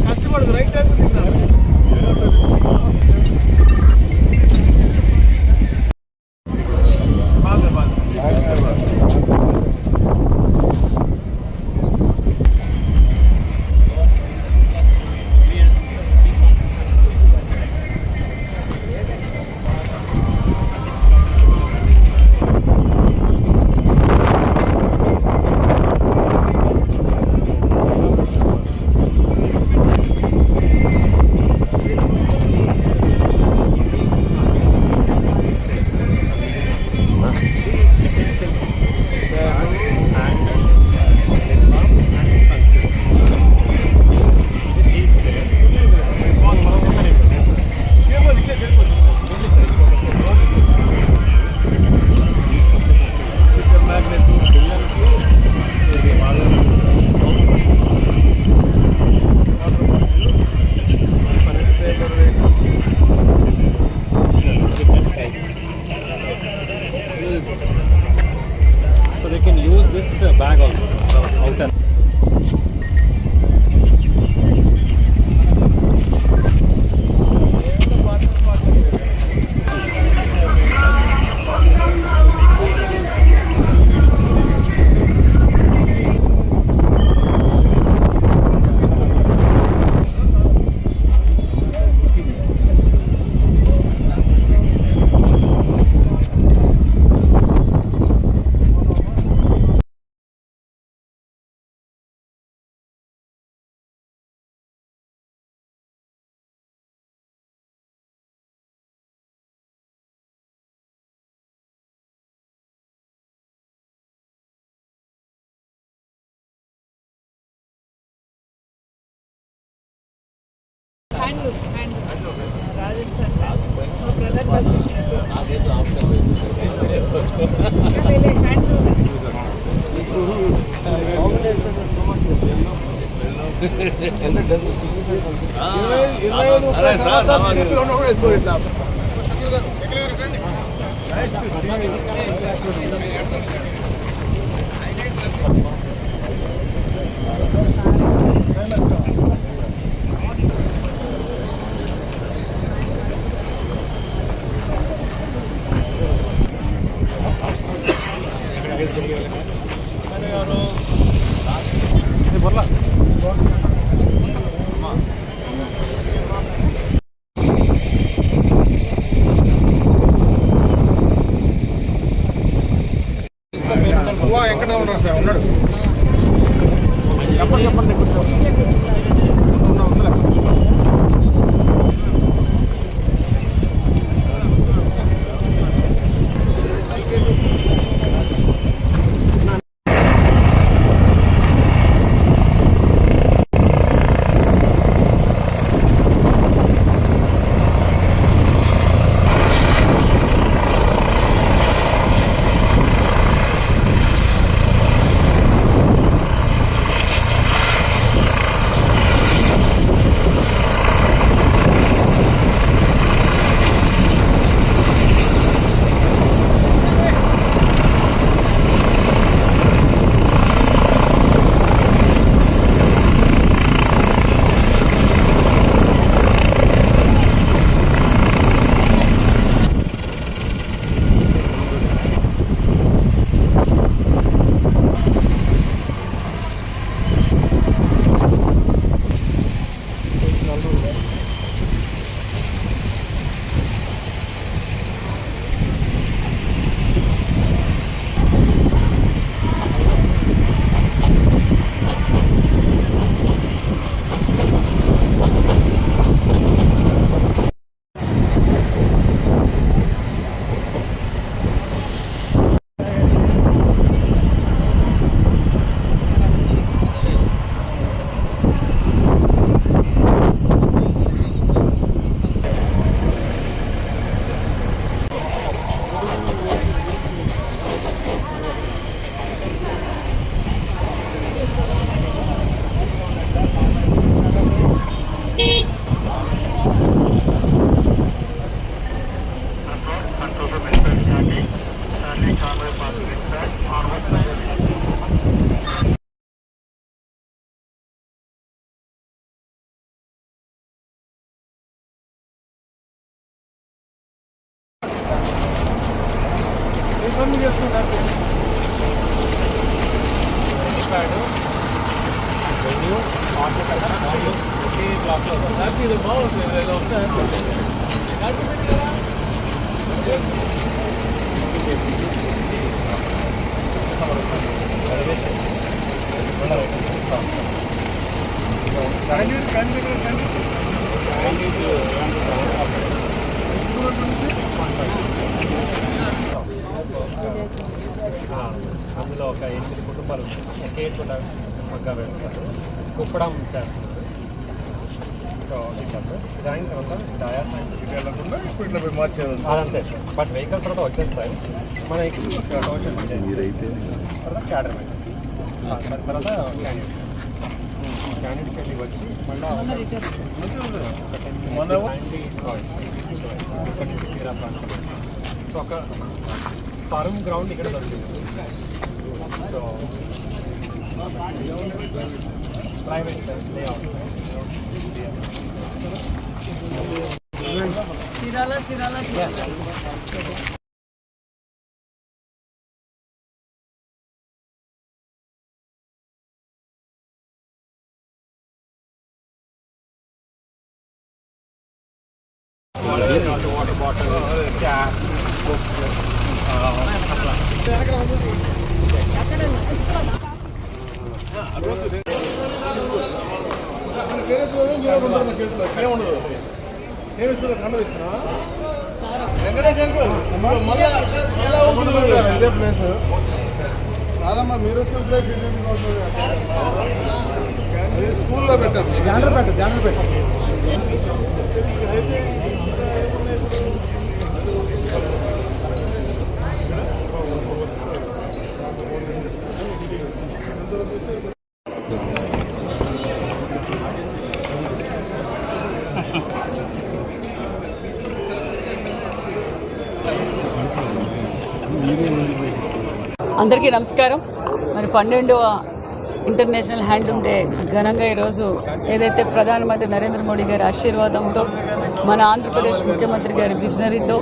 కష్టపడదు right time తిన్నాను. So they can use this bag also, outer. Rajasthan brother ఎక్కడ ఉన్నారు sir? ఉన్నాడు. చెప్పండి చెప్పండి. కంపెనీ చేసుకుంటారు వెన్యూ ఆటో కదా ఒకే బ్లాక్లో హ్యాపీ ఇది బాగుంటుంది ఇలా వస్తే హ్యాపీ అందులో ఒక 8 కుటుంబాలు ఒకే చోట పగ్గా వేస్తారు కుప్పడం చేస్తున్నారు. సో ఇట్లా సార్ దాని తర్వాత డయా సైంటిఫిక్ వెళ్ళకుండా ఇప్పుడు ఇట్లా పోయి మార్చేది అదంతే సార్. బట్ వెహికల్స్ తర్వాత వచ్చేస్తాయి మన టోటల్ తర్వాత క్యాడర్మెంట్ దాని తర్వాత క్యాండిడేట్కి వెళ్ళి వచ్చి మళ్ళీ తీరా ప్రాంతం. సో ఒక ఫార్మ్ గ్రౌండ్ ఇక్కడ దొరుకుతుంది. So private layout water bottle cap వేరే దూరం ఉంటారు మా చేతిలో ఏముండదు. ఏమి ఇస్తున్నా కండ ఇస్తున్నా వెంకటేష్ అంకుల్ మళ్ళా ఉంటుంది ఇదే ప్లేస్ రాదమ్మా. మీరు వచ్చిన ప్లేస్ ఇది స్కూల్లో పెట్టాం. జానర్ పెట్ట అందరికీ నమస్కారం. మరి 12వ ఇంటర్నేషనల్ హ్యాండ్లూమ్ డే ఘనంగా ఈరోజు ఏదైతే ప్రధానమంత్రి నరేంద్ర మోడీ గారి ఆశీర్వాదంతో మన ఆంధ్రప్రదేశ్ ముఖ్యమంత్రి గారి విజనరీతో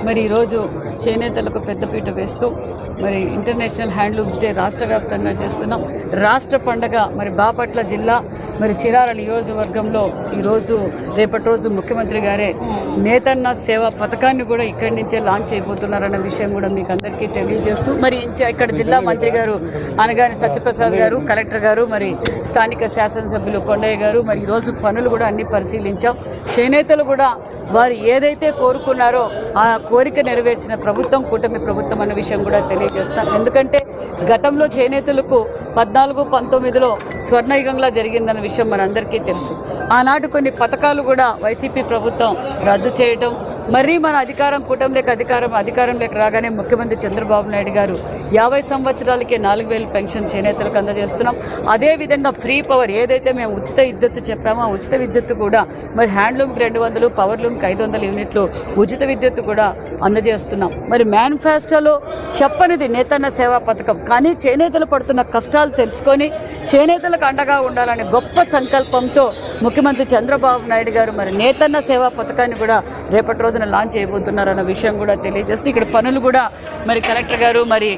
మరి ఈరోజు చేనేతలకు పెద్దపీట వేస్తూ మరి ఇంటర్నేషనల్ హ్యాండ్లూమ్స్ డే రాష్ట్ర వ్యాప్తంగా చేస్తున్నాం. రాష్ట్ర పండగ మరి బాపట్ల జిల్లా మరి చిరాల నియోజకవర్గంలో ఈరోజు రేపటి రోజు ముఖ్యమంత్రి గారే నేతన్న సేవా పథకాన్ని కూడా ఇక్కడి నుంచే లాంచ్ చేయబోతున్నారన్న విషయం కూడా మీకు అందరికీ తెలియజేస్తూ మరి ఇక్కడ జిల్లా మంత్రి గారు అనగాని సత్యప్రసాద్ గారు, కలెక్టర్ గారు, మరి స్థానిక శాసనసభ్యులు కొండయ్య గారు మరి ఈరోజు పనులు కూడా అన్ని పరిశీలించాం. చేనేతలు కూడా వారు ఏదైతే కోరుకున్నారో ఆ కోరిక నెరవేర్చిన ప్రభుత్వం కూటమి ప్రభుత్వం అన్న విషయం కూడా తెలియజేస్తాం. ఎందుకంటే గతంలో చేనేతలకు 14-19లో స్వర్ణయుగంలా జరిగిందన్న విషయం మనందరికీ తెలుసు. ఆనాడు కొన్ని పథకాలు కూడా వైసీపీ ప్రభుత్వం రద్దు చేయడం, మరీ మన అధికారంలోకి రాగానే ముఖ్యమంత్రి చంద్రబాబు నాయుడు గారు 50 సంవత్సరాలకే 4,000 పెన్షన్ చేనేతలకు అందజేస్తున్నాం. అదేవిధంగా ఫ్రీ పవర్ ఏదైతే మేము ఉచిత విద్యుత్ చెప్పామో ఆ ఉచిత విద్యుత్ కూడా మరి హ్యాండ్లూమ్కి 200, పవర్లూమ్కి 500 యూనిట్లు ఉచిత విద్యుత్ కూడా అందజేస్తున్నాం. మరి మేనిఫెస్టోలో చెప్పనిది నేతన్న సేవా పథకం, కానీ చేనేతలు పడుతున్న కష్టాలు తెలుసుకొని చేనేతలకు అండగా ఉండాలనే గొప్ప సంకల్పంతో ముఖ్యమంత్రి చంద్రబాబు నాయుడు గారు మరి నేతన్న సేవా పథకాన్ని కూడా రేపటి రోజున లాంచ్ చేయబోతున్నారన్న విషయం కూడా తెలియజేస్తూ ఇక్కడ పనులు కూడా మరి కలెక్టర్ గారు, మరి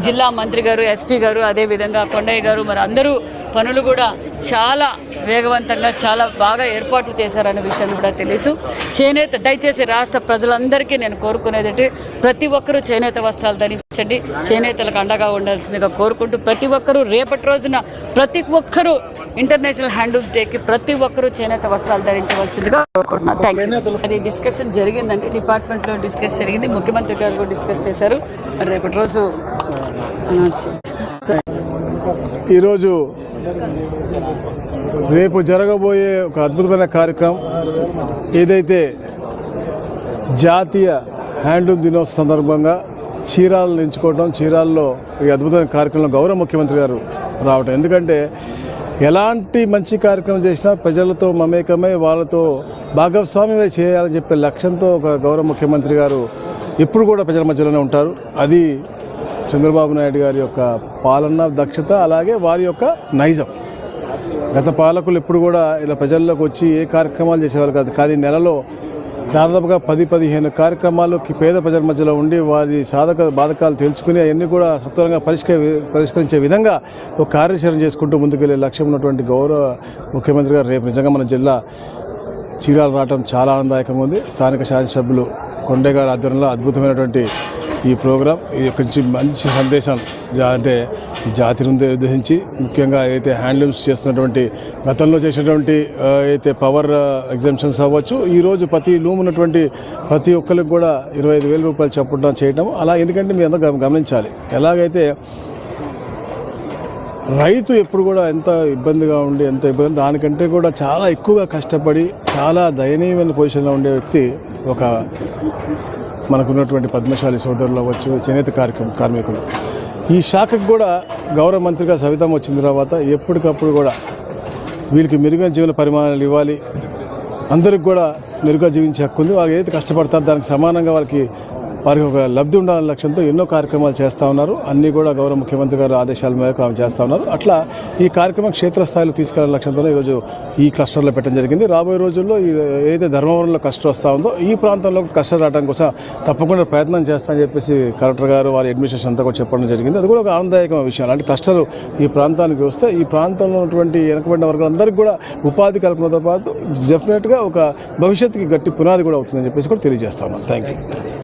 జిల్లా మంత్రి గారు, ఎస్పీ గారు, అదేవిధంగా కొండయ్య గారు మరి అందరూ పనులు కూడా చాలా వేగవంతంగా చాలా బాగా ఏర్పాట్లు చేశారన్న విషయం కూడా తెలుసు. చేనేత దయచేసి రాష్ట్ర ప్రజలందరికీ నేను కోరుకునేది ప్రతి ఒక్కరూ చేనేత వస్త్రాలు ధరించండి, చేనేతలకు అండగా ఉండాల్సిందిగా కోరుకుంటూ ప్రతి ఒక్కరూ రేపటి రోజున ప్రతి ఒక్కరూ ఇంటర్నేషనల్ హ్యాండ్లూమ్స్ డేకి ప్రతి ఒక్కరూ చేనేత వస్త్రాలు ధరించవలసిందిగా కోరుకుంటున్నాను. Thank you. అది డిస్కషన్ జరిగిందండి, డిపార్ట్మెంట్లో డిస్కస్ జరిగింది, ముఖ్యమంత్రి గారు కూడా డిస్కస్ చేశారు. మరి రేపటి రోజు ఈరోజు రేపు జరగబోయే ఒక అద్భుతమైన కార్యక్రమం ఏదైతే జాతీయ హ్యాండ్లూమ్ దినోత్సవం సందర్భంగా చీరాలను ఎంచుకోవడం, చీరాల్లో ఈ అద్భుతమైన కార్యక్రమంలో గౌరవ ముఖ్యమంత్రి గారు రావటం. ఎందుకంటే ఎలాంటి మంచి కార్యక్రమం చేసినా ప్రజలతో మమేకమై వాళ్ళతో భాగస్వామ్యమే చేయాలని చెప్పే లక్ష్యంతో ఒక గౌరవ ముఖ్యమంత్రి గారు ఇప్పుడు కూడా ప్రజల మధ్యలోనే ఉంటారు. అది చంద్రబాబు నాయుడు గారి యొక్క పాలన దక్షత, అలాగే వారి యొక్క నైజం. గత పాలకులు ఎప్పుడు కూడా ఇలా ప్రజల్లోకి వచ్చి ఏ కార్యక్రమాలు చేసేవాళ్ళు కాదు, కానీ నెలలో దాదాపుగా 10-15 కార్యక్రమాలు పేద ప్రజల మధ్యలో ఉండి వారి బాధకాలు తెలుసుకుని అవన్నీ కూడా సత్వరంగా పరిష్కరించే విధంగా ఒక కార్యాచరణ చేసుకుంటూ ముందుకెళ్లే లక్ష్యం ఉన్నటువంటి గౌరవ ముఖ్యమంత్రి గారు రేపు నిజంగా మన జిల్లా చీరాల రావడం చాలా ఆనందదాయకంగా ఉంది. స్థానిక శాసనసభ్యులు కొండే గారి ఆధ్వర్యంలో అద్భుతమైనటువంటి ఈ ప్రోగ్రాం ఇది ఒక మంచి సందేశం అంటే ఈ జాతిని ఉద్దేశించి ముఖ్యంగా అయితే హ్యాండ్లూమ్స్ చేస్తున్నటువంటి గతంలో చేసినటువంటి అయితే పవర్ ఎగ్జామ్షన్స్ అవ్వచ్చు, ఈరోజు ప్రతి లూమ్ ఉన్నటువంటి ప్రతి ఒక్కరికి కూడా 25,000 రూపాయలు చొప్పున చేయడం అలా. ఎందుకంటే మీ అందరూ గమనించాలి, ఎలాగైతే రైతు ఎప్పుడు కూడా ఎంత ఇబ్బందిగా ఉండి ఎంత ఇబ్బంది దానికంటే కూడా చాలా ఎక్కువగా కష్టపడి చాలా దయనీయమైన పొజిషన్లో ఉండే వ్యక్తి ఒక మనకున్నటువంటి పద్మశాలి సోదరులు అవ్వచ్చు, చేనేత కార్మికులు. ఈ శాఖకు కూడా గౌరవ మంత్రిగా సవితం వచ్చిన తర్వాత ఎప్పటికప్పుడు కూడా వీళ్ళకి మెరుగైన జీవన పరిమాణాలు ఇవ్వాలి, అందరికి కూడా మెరుగ్గా జీవించే హక్కు ఉంది. వాళ్ళు ఏదైతే కష్టపడతారో దానికి సమానంగా వారికి ఒక లబ్ధి ఉండాలనే లక్ష్యంతో ఎన్నో కార్యక్రమాలు చేస్తూ ఉన్నారు. అన్నీ కూడా గౌరవ ముఖ్యమంత్రి గారు ఆదేశాల మేరకు ఆమె చేస్తూ ఉన్నారు. అట్లా ఈ కార్యక్రమం క్షేత్రస్థాయిలో తీసుకెళ్లాలనే లక్ష్యంతో ఈరోజు ఈ క్లస్టర్లో పెట్టడం జరిగింది. రాబోయే రోజుల్లో ఏదైతే ధర్మవరంలో క్లస్టర్ వస్తూ ఉందో ఈ ప్రాంతంలో క్లస్టర్ రావడం కోసం తప్పకుండా ప్రయత్నం చేస్తామని చెప్పేసి కలెక్టర్ గారు వారి అడ్మినిస్ట్రేషన్ అంతా కూడా చెప్పడం జరిగింది. అది కూడా ఒక ఆనందదాయకమైన విషయం. అలాంటి క్లస్టర్ ఈ ప్రాంతానికి వస్తే ఈ ప్రాంతంలో ఉన్నటువంటి వెనకబడిన వర్గాలందరికీ కూడా ఉపాధి కల్పనతో పాటు డెఫినెట్గా ఒక భవిష్యత్తుకి గట్టి పునాది కూడా అవుతుందని చెప్పేసి కూడా తెలియజేస్తా ఉన్నాను. Thank you.